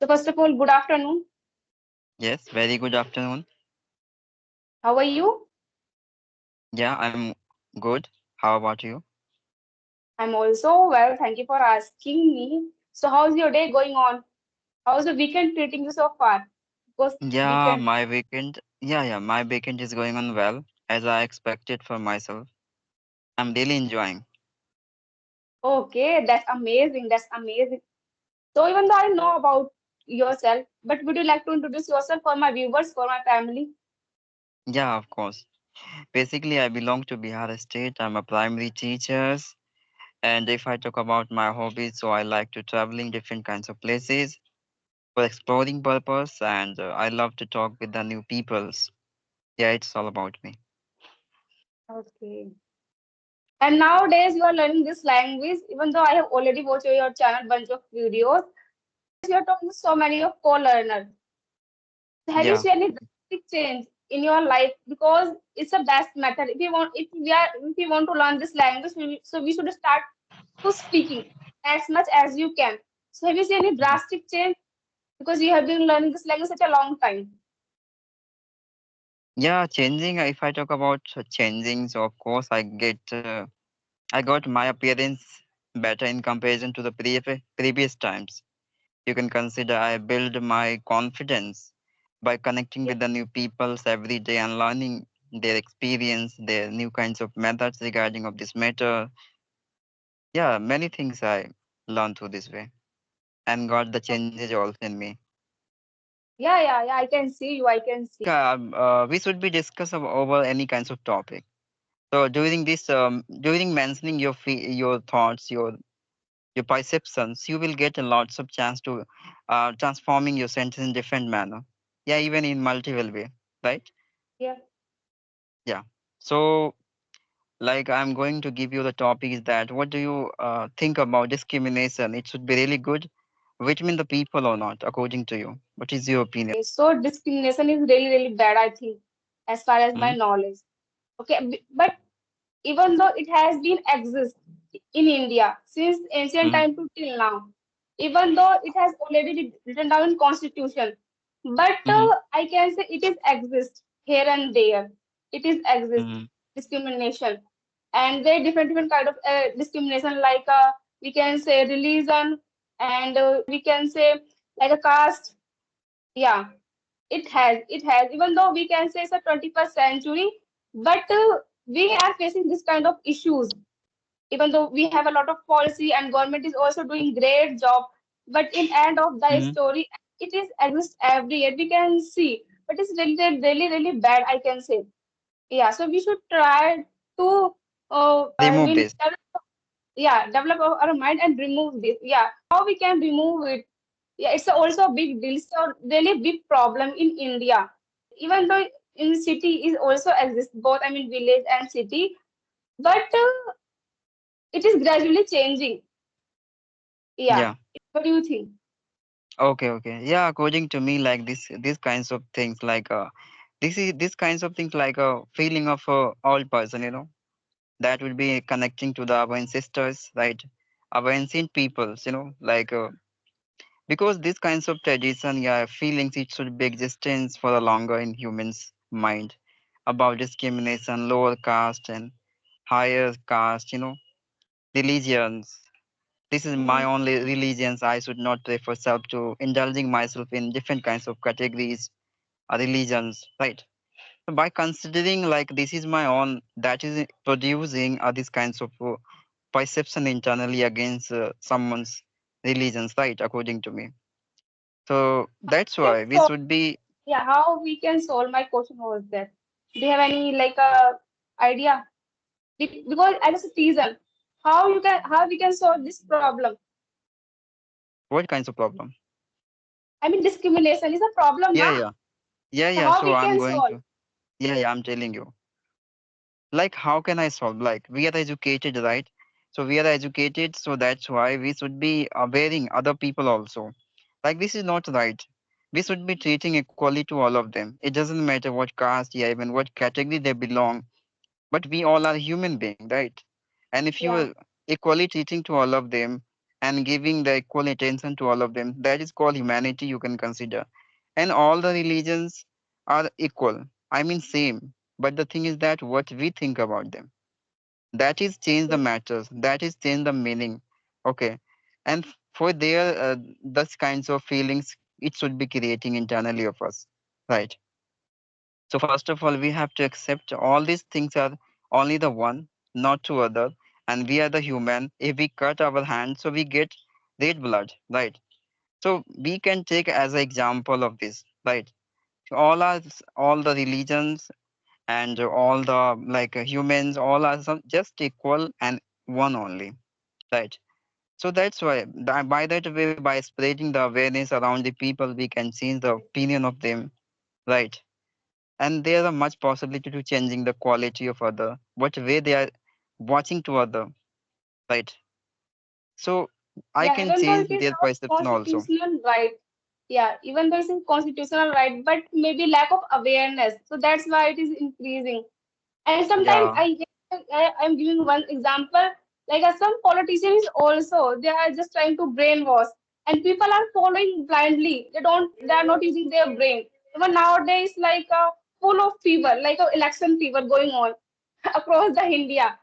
So first of all, good afternoon. Yes, very good afternoon. How are you? Yeah, I'm good. How about you? I'm also well. Thank you for asking me. So how's your day going on? How's the weekend treating you so far? Because Yeah, weekend. my weekend is going on well, as I expected for myself. I'm really enjoying. Okay, that's amazing. That's amazing. So even though I know about yourself, but would you like to introduce yourself for my viewers, for my family? Yeah, of course. Basically, I belong to Bihar state. I'm a primary teacher, and if I talk about my hobbies, so I like to traveling different kinds of places for exploring purpose, and I love to talk with the new peoples. Yeah, it's all about me. Okay. And nowadays you are learning this language, even though I have already watched your channel bunch of videos. You are talking to so many of co-learners. Have you Yeah. seen any drastic change in your life? Because it's a best method. If we want to learn this language, so we should start to speaking as much as you can. So have you seen any drastic change? Because you have been learning this language such a long time. Yeah, changing. If I talk about changing, so of course I got my appearance better in comparison to the previous times. You can consider I build my confidence by connecting Yeah. with the new peoples every day and learning their experience, their new kinds of methods regarding of this matter. Yeah, many things I learned through this way and got the changes also in me. Yeah. I can see you. I can see. Like we should be discuss over any kinds of topic. So during this, during mentioning your thoughts, your perceptions, you will get a lots of chance to transforming your sentence in different manner. Yeah, even in multiple way, right? Yeah. Yeah. So, like I'm going to give you the topic is that what do you think about discrimination? It should be really good, which mean the people or not, according to you. What is your opinion? Okay. So discrimination is really bad, I think, as far as my Mm-hmm. knowledge. Okay. But even though it has been exist in India since ancient Mm-hmm. time to till now, even though it has already written down in constitution, but Mm-hmm. I can say it is exist here and there. It is exist Mm-hmm. discrimination, and very different kind of discrimination like we can say religion, and we can say like a caste. Yeah, it has even though we can say it's a 21st century, but we are facing this kind of issues even though we have a lot of policy and government is also doing great job, but in end of the Mm-hmm. story it is exists every year we can see, but it's really bad, I can say. Yeah, so we should try to I Remove mean this. yeah, develop our mind and remove this. Yeah, how we can remove it? Yeah, it's also a big deal. It's a really big problem in India. Even though in city is also exist both, I mean village and city, but it is gradually changing. Yeah. Yeah. What do you think? Okay. Okay. Yeah. According to me, like these kinds of things, like this kinds of things, like a feeling of a old person, that will be connecting to the our ancestors, right? Our ancient peoples, like because these kinds of tradition, yeah, feelings, it should be existence for a longer in humans' mind about discrimination, lower caste and higher caste, religions. This is my Mhm. only religions. I should not prefer self to indulging myself in different kinds of categories or religions, right? So by considering like this is my own, that is producing these kinds of perception internally against someone's religions, right? According to me. So that's Can why we solve, should be. yeah, how we can solve my question was that. Do you have any like idea? Because as a citizen, how we can solve this problem? What kinds of problem? I mean discrimination is a problem, Yeah, na? yeah, yeah, So yeah. how So we I'm can going solve? to. Yeah, I'm telling you. Like, how can I solve? Like, we are educated, right? So we are educated, so that's why we should be awareing other people also. Like, this is not right. We should be treating equally to all of them. It doesn't matter what caste, yeah, even what category they belong, but we all are human beings, right? And if you Yeah. are equally treating to all of them, and giving the equal attention to all of them. That is called humanity, you can consider. And all the religions are equal. I mean, same. But the thing is that what we think about them, that is change the matters. That is change the meaning. Okay. And for their those kinds of feelings, it should be creating internally of us. Right. So first of all, we have to accept all these things are only the one, not two other, and we are the human. If we cut our hand, so we get red blood, right? So we can take as an example of this, right? All the religions and all the humans, all are just equal and one only, right? So that's why by that way, by spreading the awareness around the people, we can change the opinion of them, right? And there are much possibility to changing the quality of other what way they are watching to other, right? So I Yeah, can even though change it is their our perception also. constitutional right. Yeah, even though it's a constitutional right, but maybe lack of awareness. So that's why it is increasing. And sometimes Yeah, I'm giving one example. Like some politicians also, they are just trying to brainwash, and people are following blindly. They are not using their brain. Even nowadays, full of fever, like a election fever going on across the India,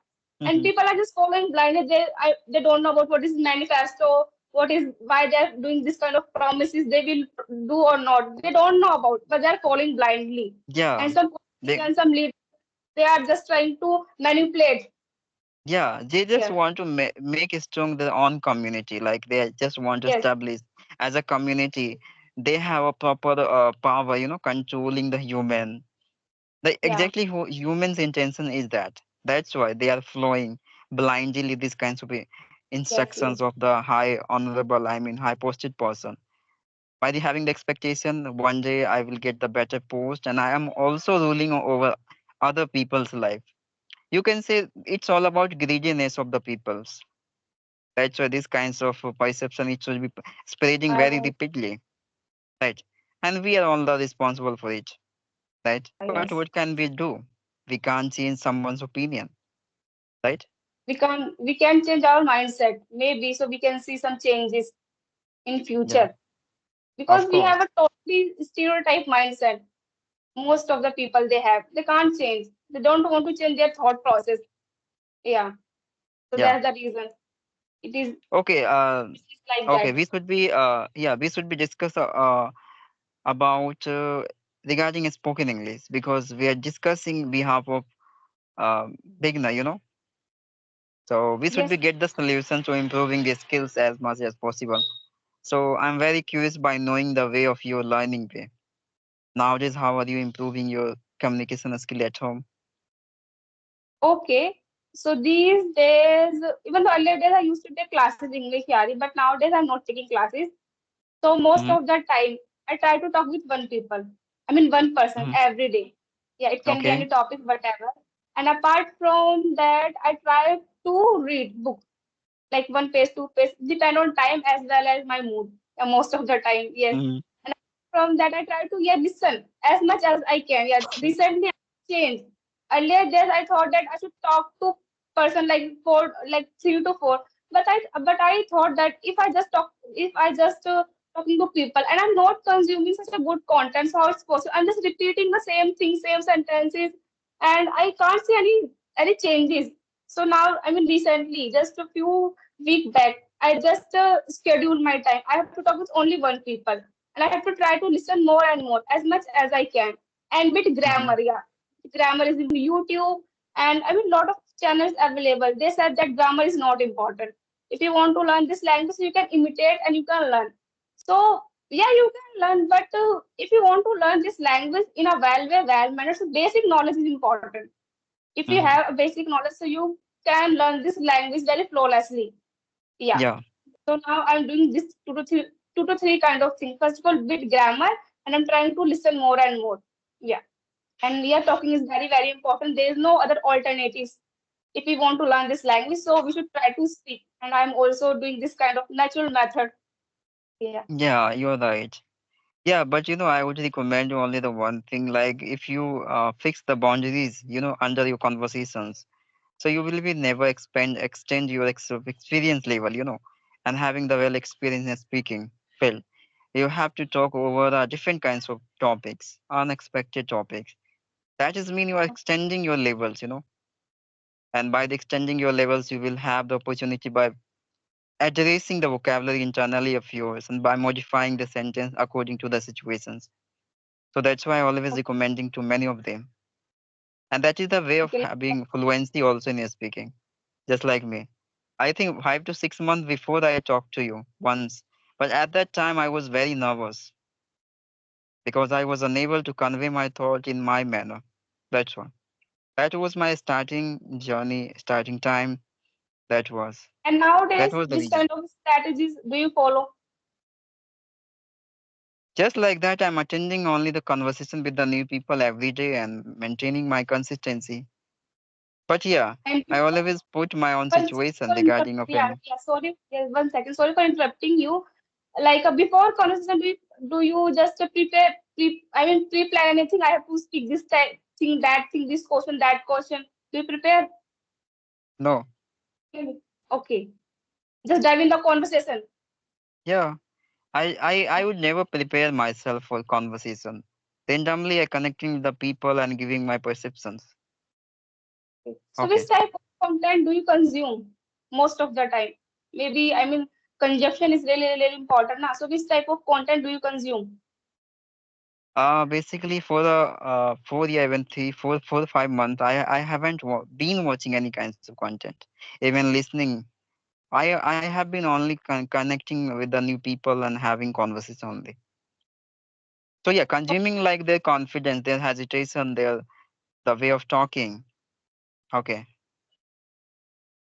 and hmm, people are just following blindly. They don't know about what is manifesto, what is why they're doing this kind of promises they will do or not. They don't know about, but they're following blindly. yeah, And some they politicians, some leaders, they are just trying to manipulate. yeah, they just Yeah. want to make it strong their own community, like they just want to Yes. establish as a community they have a proper power, controlling the human. The Yeah. exactly who humans intention is that. That's why they are following blindly these kinds of Yes. Yes. instructions of the high honorable, I mean high posted person. By the having the expectation one day I will get the better post and I am also ruling over other people's life. You can say it's all about greediness of the peoples. That's why these kinds of perception it should be spreading Yeah. very Right. rapidly, right? And we are all the responsible for it, right? Yeah. But Yes. what can we do? We can't change someone's opinion, right? We can change our mindset maybe so we can see some changes in Yeah, future because of we have course. a totally stereotype mindset. Most of the people they can't change. They don't want to change their thought process. Yeah. So Yeah. that's the reason. It is Okay. like Okay. that. We should be discuss about regarding spoken English because we are discussing behalf of beginner. So we should Yes. be get the solution to improving the skills as much as possible. So I'm very curious by knowing the way of your learning way. Nowadays, how are you improving your communication skill at home? Okay. So these days, even though earlier days I used to take classes English Yari, but nowadays I'm not taking classes. So most Hmm. of the time I try to talk with one people. I mean one person Hmm. every day. Yeah, it can be Okay. any topic, whatever. And apart from that, I try to read book, like one page, two page, depend on time as well as my mood. Most of the time, yes. Hmm. And from that, I try to listen as much as I can. Yeah, recently I changed. Earlier days, I thought that I should talk to person like four, like three to four. But I thought that if I just talking to people and I'm not consuming such a good content, so how it's possible? I'm just repeating the same thing, same sentences, and I can't see any changes. So now, I mean, recently, just a few weeks back, I just schedule my time. I have to talk with only one people, and I have to try to listen more and more, as much as I can. And with Hmm. grammar, yeah, grammar is in YouTube, and I mean, lot of channels available. They said that grammar is not important. If you want to learn this language, you can imitate and you can learn. So yeah, you can learn, but if you want to learn this language in a well manner, so basic knowledge is important. If you Hmm. have a basic knowledge, so you can learn this language very flawlessly. Yeah. Yeah. So now I'm doing this two to three kind of thing. First of all, with grammar, and I'm trying to listen more and more. Yeah. And yeah, talking is very, very important. There is no other alternatives if we want to learn this language. So we should try to speak. And I'm also doing this kind of natural method. Yeah. Yeah. You're right. Yeah, but I would recommend you only the one thing, like if you fix the boundaries, under your conversations, so you will be never extend your experience level, and having the well experience in speaking field, you have to talk over different kinds of topics, unexpected topics. That is mean you are extending your levels, and by the extending your levels, you will have the opportunity by addressing the vocabulary internally of yours and by modifying the sentence according to the situations. So that's why I always recommending to many of them. And that is the way of Okay. having fluency also in your speaking, just like me. I think 5 to 6 months before I talked to you once, but at that time I was very nervous because I was unable to convey my thought in my manner. That's one. That was my starting journey, starting time. That was And that nowadays, was the which reason. kind of strategies do you follow? Just like that, I'm attending only the conversation with the new people every day and maintaining my consistency. But yeah, And I always put my own one second situation for interrupt. regarding of Yeah, any. yeah. Sorry. Yeah, 1 second. Sorry for interrupting you. Like before conversation, do you just prepare? I mean, pre-plan anything? I have to speak this type thing, that thing, this question, that question. Do you prepare? No, Okay. Just dive in the conversation. yeah, I would never prepare myself for conversation. Randomly, I connecting with the people and giving my perceptions. Okay. So, which Okay. type of content do you consume most of the time? Maybe, I mean, consumption is really, really important. Now, so which type of content do you consume? Basically, for the 4 year, even 4 4 5 months, I haven't been watching any kinds of content, even listening. I have been only connecting with the new people and having conversation only. So yeah, consuming like their confidence, their hesitation, their the way of talking. Okay,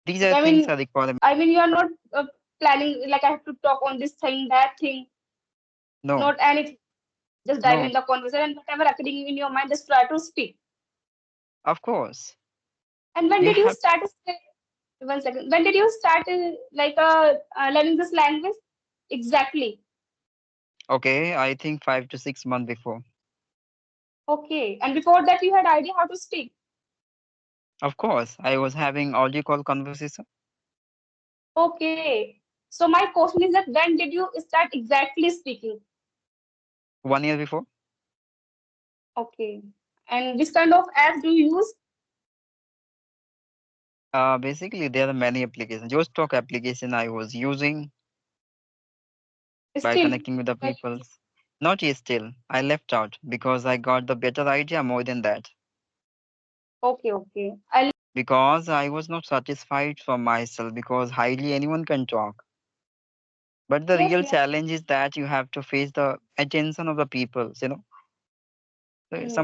these are I things mean, are required. you are not planning like I have to talk on this thing, that thing, No, not anything. Just dive no, in the conversation and whatever occurring in your mind, just try to speak. of course And when you did you have. start? 1 second. When did you start learning this language? Exactly. Okay, I think 5 to 6 months before. Okay. And before that, you had idea how to speak. Of course, I was having audio call conversation Okay. So my question is that when did you start exactly speaking? 1 year before. Okay. And which kind of apps do you use? Basically, there are many applications. Just talk application I was using by Still. connecting with the Well, people. Not yet still. I left out because I got the better idea more than that. okay, okay. I'll Because I was not satisfied for myself because hardly anyone can talk. But the yes, real yes. challenge is that you have to face the attention of the people. Some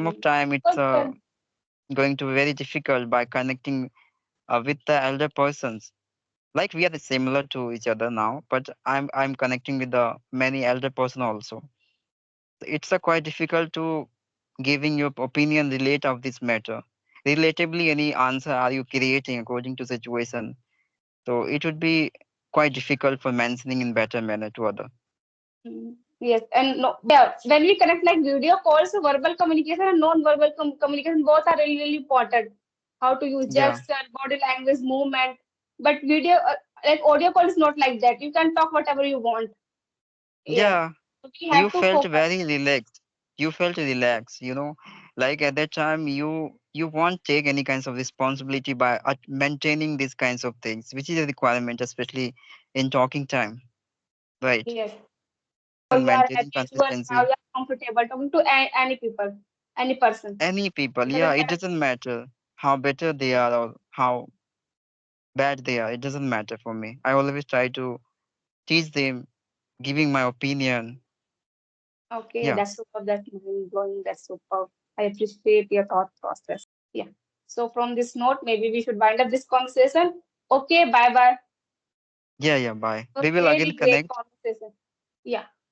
of Mm. time it's Because going to be very difficult by connecting with the elder persons. Like we are similar to each other now, but I'm connecting with the many elder person also. It's quite difficult to giving your opinion relate of this matter. Relatively, any answer are you creating according to situation? So it would be quite difficult for mentioning in better manner to other. yes, and no, yeah, when we connect like video calls, verbal communication and non-verbal communication both are really, really important. How to use Yeah, gesture, body language, movement. But video, like audio call is not like that. You can talk whatever you want. Yes. yeah. So we You have to felt focus. very relaxed. You felt relaxed. Like at that time you won't take any kinds of responsibility by maintaining these kinds of things, which is a requirement, especially in talking time, right? Yes. Now And you are maintaining habitual. Now consistency. you are comfortable talking to any people, any person. Any people, It yeah, doesn't it matter. doesn't matter how better they are or how bad they are. It doesn't matter for me. I always try to teach them, giving my opinion. Okay, Yeah, that's super. That's mind blowing. That's super. I appreciate your thought process. Yeah. So from this note, maybe we should wind up this conversation. Okay, bye bye. yeah, yeah. Bye. It was We will again really great connect. conversation. Yeah.